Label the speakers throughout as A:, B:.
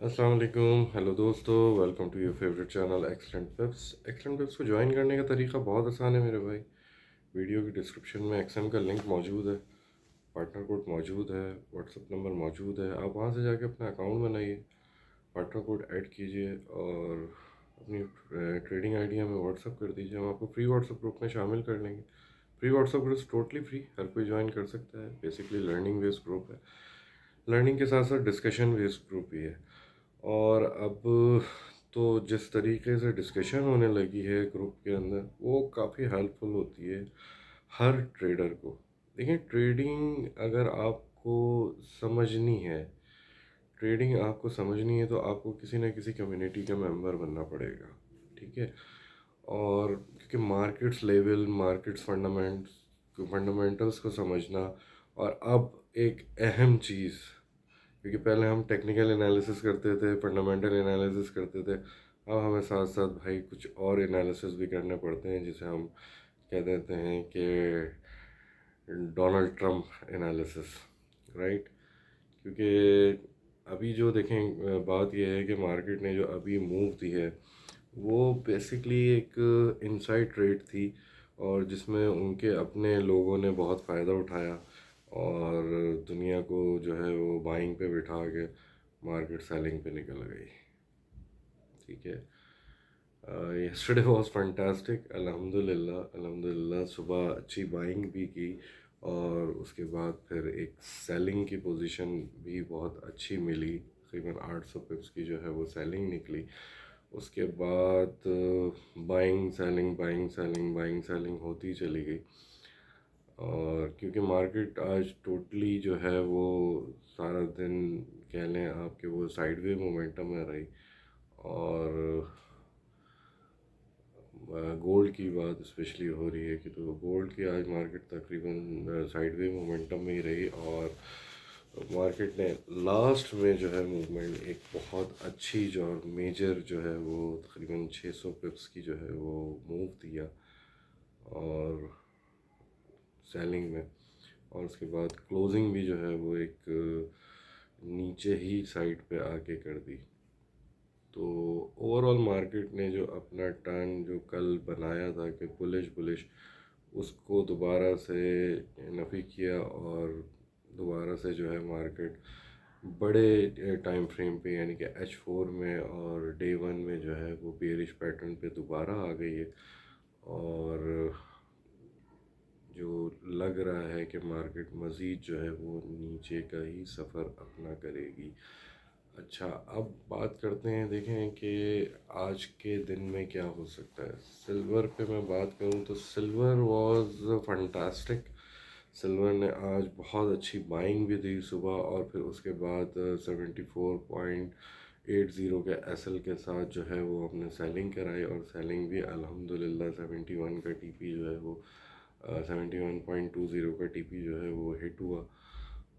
A: अस्सलाम वालेकुम। हेलो दोस्तों, welcome to your favourite channel Excellent Peeps. Excellent Peeps को ज्वाइन करने का तरीका बहुत आसान है मेरे भाई। वीडियो की डिस्क्रिप्शन में एक्सएम का लिंक मौजूद है, पार्टनर कोड मौजूद है, व्हाट्सअप नंबर मौजूद है। आप वहां से जाके अपना अकाउंट बनाइए, पार्टनर कोड ऐड कीजिए और अपनी ट्रेडिंग आइडिया में व्हाट्सअप कर दीजिए। हम आपको फ्री व्हाट्सअप ग्रुप में शामिल कर लेंगे। Free WhatsApp group totally free, हर कोई ज्वाइन कर सकता है। बेसिकली लर्निंग बेस्ड ग्रुप है, लर्निंग के साथ साथ डिस्कशन बेस्ड ग्रुप भी है। और अब तो जिस तरीके से डिस्कशन होने लगी है ग्रुप के अंदर, वो काफ़ी हेल्पफुल होती है हर ट्रेडर को। देखिए, ट्रेडिंग अगर आपको समझनी है, ट्रेडिंग आपको समझनी है तो आपको किसी न किसी कम्युनिटी का मेंबर बनना पड़ेगा, ठीक है। और क्योंकि मार्केट्स लेवल, मार्केट्स फंडामेंटल्स को समझना, और अब एक अहम चीज़, क्योंकि पहले हम टेक्निकल एनालिसिस करते थे, फंडामेंटल एनालिसिस करते थे, अब हमें साथ साथ भाई कुछ और एनालिसिस भी करने पड़ते हैं, जिसे हम कह देते हैं कि डोनाल्ड ट्रंप एनालिसिस, राइट। क्योंकि अभी जो देखें, बात यह है कि मार्केट ने जो अभी मूव दी है वो बेसिकली एक इनसाइड ट्रेड थी, और जिसमें उनके अपने लोगों ने बहुत फ़ायदा उठाया और दुनिया को जो है वो बाइंग पे बिठा के मार्केट सेलिंग पे निकल गई, ठीक है। यस्टरडे वाज फैंटास्टिक, अल्हम्दुलिल्लाह अल्हम्दुलिल्लाह। सुबह अच्छी बाइंग भी की, और उसके बाद फिर एक सेलिंग की पोजीशन भी बहुत अच्छी मिली। तकरीबन 800 पिप्स की जो है वो सेलिंग निकली। उसके बाद buying selling, buying selling, buying selling होती चली गई। और क्योंकि मार्केट आज टोटली जो है वो सारा दिन कह लें आपके वो साइडवे मोमेंटम में रही। और गोल्ड की बात स्पेशली हो रही है कि तो गोल्ड की आज मार्केट तकरीबन साइडवे मोमेंटम में ही रही, और मार्केट ने लास्ट में जो है मूवमेंट एक बहुत अच्छी जो मेजर जो है वो तकरीबन 600 पिप्स की जो है वो मूव दिया और सेलिंग में। और उसके बाद क्लोजिंग भी जो है वो एक नीचे ही साइड पे आके कर दी। तो ओवरऑल मार्केट ने जो अपना टर्न जो कल बनाया था कि बुलिश बुलिश, उसको दोबारा से नफ़ी किया, और दोबारा से जो है मार्केट बड़े टाइम फ्रेम पे यानी कि H4 में और डे वन में जो है वो बेरिश पैटर्न पे दोबारा आ गई है। और जो लग रहा है कि मार्केट मज़ीद जो है वो नीचे का ही सफ़र अपना करेगी। अच्छा, अब बात करते हैं, देखें कि आज के दिन में क्या हो सकता है। सिल्वर पे मैं बात करूं तो सिल्वर वाज फंटास्टिक। सिल्वर ने आज बहुत अच्छी बाइंग भी दी सुबह, और फिर उसके बाद 74.80 के एसएल के साथ जो है वो अपने सेलिंग कराई, और सेलिंग भी अल्हम्दुलिल्लाह 71 का टीपी जो है वो 71.20 का टीपी जो है वो हिट हुआ।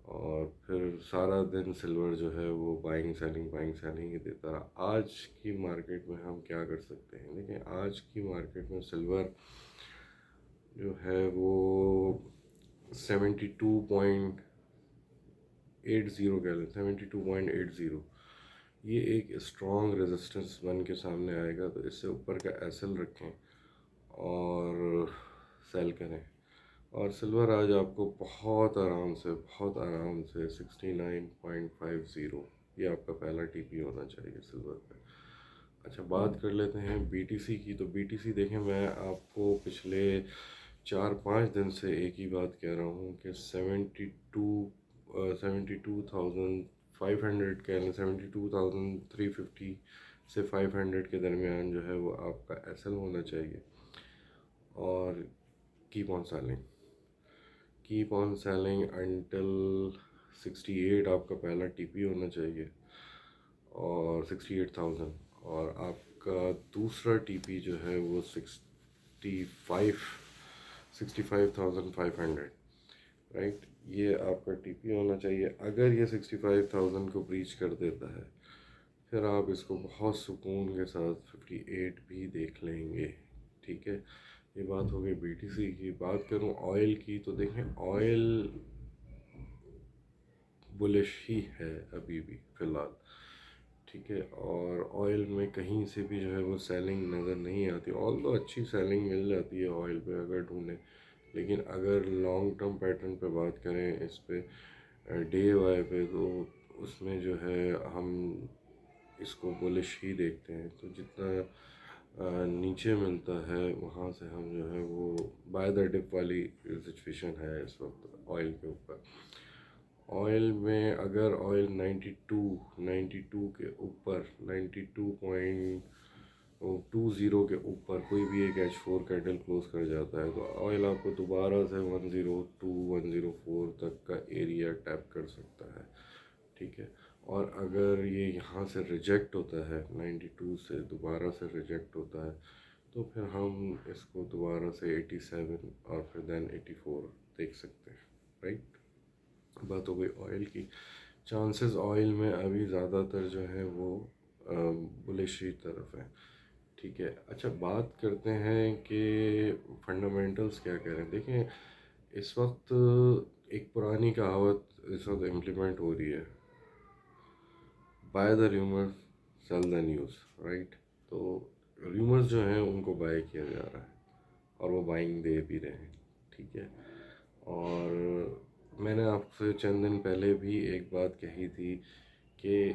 A: और फिर सारा दिन सिल्वर जो है वो बाइंग सेलिंग ही देता रहा। आज की मार्केट में हम क्या कर सकते हैं, देखिए आज की मार्केट में सिल्वर जो है वो 72.80 कह लें, 72.80, ये एक स्ट्रॉन्ग रेजिस्टेंस बन के सामने आएगा। तो इससे ऊपर का एसएल रखें और सेल करें। और सिल्वर आज आपको बहुत आराम से 69.50, ये आपका पहला टीपी होना चाहिए सिल्वर पे। अच्छा, बात कर लेते हैं बीटीसी की। तो बीटीसी देखें, मैं आपको पिछले 4-5 दिन से एक ही बात कह रहा हूँ कि 72,500 कह लें, 72,350 से 500 के दरमियान जो है वो आपका एसएल होना चाहिए। और keep on selling, keep on selling until 68 आपका पहला टीपी होना चाहिए, और 68,000। और आपका दूसरा टीपी जो है वो 65,500, राइट। ये आपका टीपी होना चाहिए। अगर ये 65,000 को ब्रीच कर देता है, फिर आप इसको बहुत सुकून के साथ 58 भी देख लेंगे, ठीक है। ये बात हो गई बीटीसी की। बात करूं ऑयल की, तो देखें ऑयल बुलिश ही है अभी भी फ़िलहाल, ٹھیک ہے، اور آئل میں کہیں سے بھی جو ہے وہ سیلنگ نظر نہیں آتی، آل تو اچھی سیلنگ مل جاتی ہے آئل پہ اگر ڈھونڈیں، لیکن اگر لانگ ٹرم پیٹرن پہ بات کریں اس پہ ڈے وائی پہ، تو اس میں جو ہے ہم اس کو بولش ہی دیکھتے ہیں، تو جتنا نیچے ملتا ہے وہاں سے ہم جو ہے وہ بائی دا ڈپ والی سچویشن ہے اس وقت آئل کے اوپر۔ آئل میں اگر آئل 92 کے اوپر، 92.20 کے اوپر کوئی بھی ایک H4 کینڈل کلوز کر جاتا ہے، تو آئل آپ کو دوبارہ سے 102 104 تک کا ایریا ٹیپ کر سکتا ہے، ٹھیک ہے۔ اور اگر یہ یہاں سے ریجیکٹ ہوتا ہے 92 سے، دوبارہ سے ریجیکٹ ہوتا ہے، تو پھر ہم اس کو دوبارہ سے 87 اور پھر دین 84 دیکھ سکتے ہیں، رائٹ۔ بات ہو گئی آئل کی۔ چانسز آئل میں ابھی زیادہ تر جو ہے وہ بلش ہی طرف ہے، ٹھیک ہے۔ اچھا، بات کرتے ہیں کہ فنڈامنٹلز کیا کہہ رہے ہیں۔ دیکھیں اس وقت ایک پرانی کہاوت اس وقت امپلیمنٹ ہو رہی ہے، buy the rumour sell the news, right. تو ریومرز جو ہیں ان کو بائی کیا جا رہا ہے اور وہ بائنگ دے بھی رہے ہیں، ٹھیک ہے۔ اور میں نے آپ سے چند دن پہلے بھی ایک بات کہی تھی کہ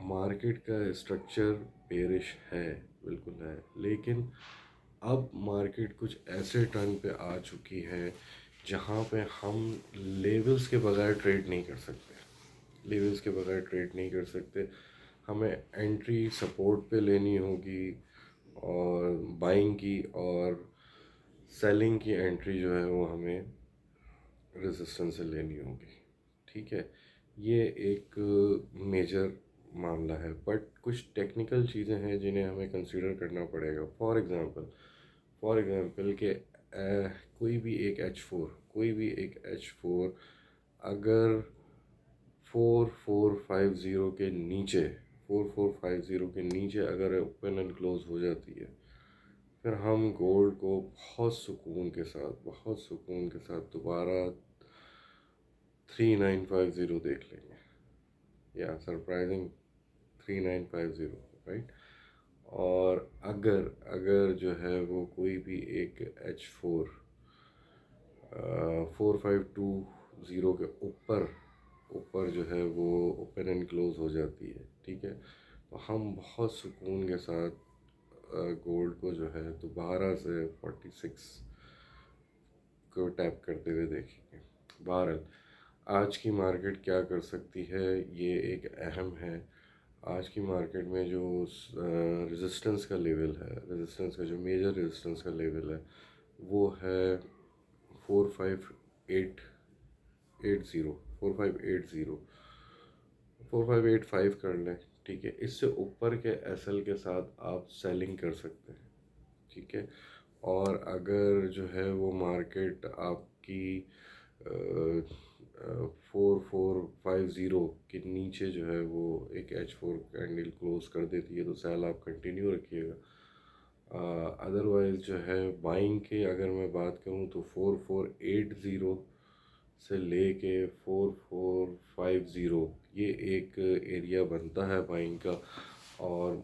A: مارکیٹ کا اسٹرکچر بیرش ہے، بالکل ہے، لیکن اب مارکیٹ کچھ ایسے ٹرن پہ آ چکی ہے جہاں پہ ہم لیولز کے بغیر ٹریڈ نہیں کر سکتے، لیولز کے بغیر ٹریڈ نہیں کر سکتے۔ ہمیں انٹری سپورٹ پہ لینی ہوگی اور بائنگ کی، اور سیلنگ کی انٹری جو ہے وہ ہمیں ریزسٹنس سے لینی ہوگی، ٹھیک ہے۔ یہ ایک میجر معاملہ ہے، بٹ کچھ ٹیکنیکل چیزیں ہیں جنہیں ہمیں کنسیڈر کرنا پڑے گا۔ فار ایگزامپل کہ کوئی بھی ایک ایچ فور اگر 4450 کے نیچے 4450 کے نیچے اگر اوپن اینڈ کلوز ہو جاتی ہے، پھر ہم گولڈ کو بہت سکون کے ساتھ دوبارہ 3950 دیکھ لیں گے، یا سرپرائزنگ 3950، رائٹ۔ اور اگر جو ہے وہ کوئی بھی ایک H4 4520 کے اوپر جو ہے وہ اوپن اینڈ کلوز ہو جاتی ہے، ٹھیک ہے، تو ہم بہت سکون کے ساتھ گولڈ کو جو ہے دوبارہ سے 46 کو ٹیپ کرتے ہوئے دیکھیں گے۔ بہرحال آج کی مارکیٹ کیا کر سکتی ہے یہ ایک اہم ہے۔ آج کی مارکیٹ میں جو ریزسٹنس کا لیول ہے، جو میجر ریزسٹنس کا لیول ہے وہ ہے 4580 4585 کر لیں، ٹھیک ہے۔ اس سے اوپر کے ایس ایل کے ساتھ آپ سیلنگ کر سکتے ہیں، ٹھیک ہے۔ اور اگر جو ہے وہ مارکیٹ آپ کی 4450 کے نیچے جو ہے وہ ایک H4 کینڈل کلوز کر دیتی ہے، تو سیل آپ کنٹینیو رکھیے گا۔ ادروائز جو ہے بائنگ کے اگر میں بات کروں تو 4480 سے لے کے 4450 یہ ایک ایریا بنتا ہے بائنگ کا، اور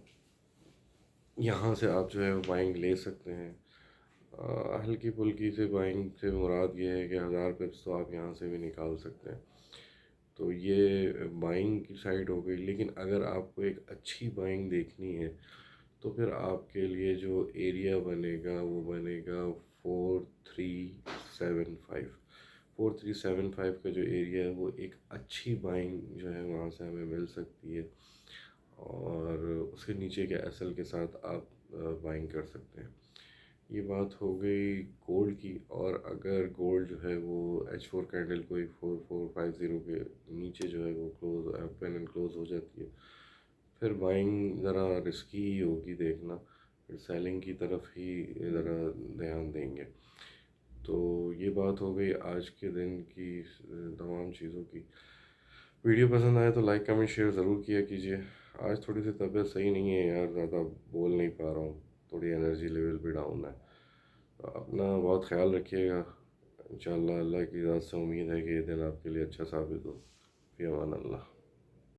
A: یہاں سے آپ جو ہے بائنگ لے سکتے ہیں۔ ہلکی پھلکی سے بائنگ سے مراد یہ ہے کہ 1000 پپس تو آپ یہاں سے بھی نکال سکتے ہیں، تو یہ بائنگ کی سائڈ ہو گئی۔ لیکن اگر آپ کو ایک اچھی بائنگ دیکھنی ہے تو پھر آپ کے لیے جو ایریا بنے گا وہ بنے گا 4375 کا جو ایریا ہے، وہ ایک اچھی بائنگ جو ہے وہاں سے ہمیں مل سکتی ہے، اور اس کے نیچے کے ایس ایل کے ساتھ آپ بائنگ کر سکتے ہیں۔ یہ بات ہو گئی گولڈ کی۔ اور اگر گولڈ جو ہے وہ H4 کینڈل کوئی 4450 کے نیچے جو ہے وہ اوپن اینڈ کلوز ہو جاتی ہے، پھر بائنگ ذرا رسکی ہی ہوگی دیکھنا، پھر سیلنگ کی طرف ہی ذرا دھیان دیں گے۔ تو یہ بات ہو گئی آج کے دن کی تمام چیزوں کی۔ ویڈیو پسند آئے تو لائک کمنٹ شیئر ضرور کیا کیجیے۔ آج تھوڑی سی طبیعت صحیح نہیں ہے یار، زیادہ بول نہیں پا رہا ہوں، تھوڑی انرجی لیول بھی ڈاؤن ہے۔ اپنا بہت خیال رکھیے گا، انشاءاللہ اللہ کی ذات سے امید ہے کہ یہ دن آپ کے لیے اچھا ثابت ہو۔ فی امان اللہ۔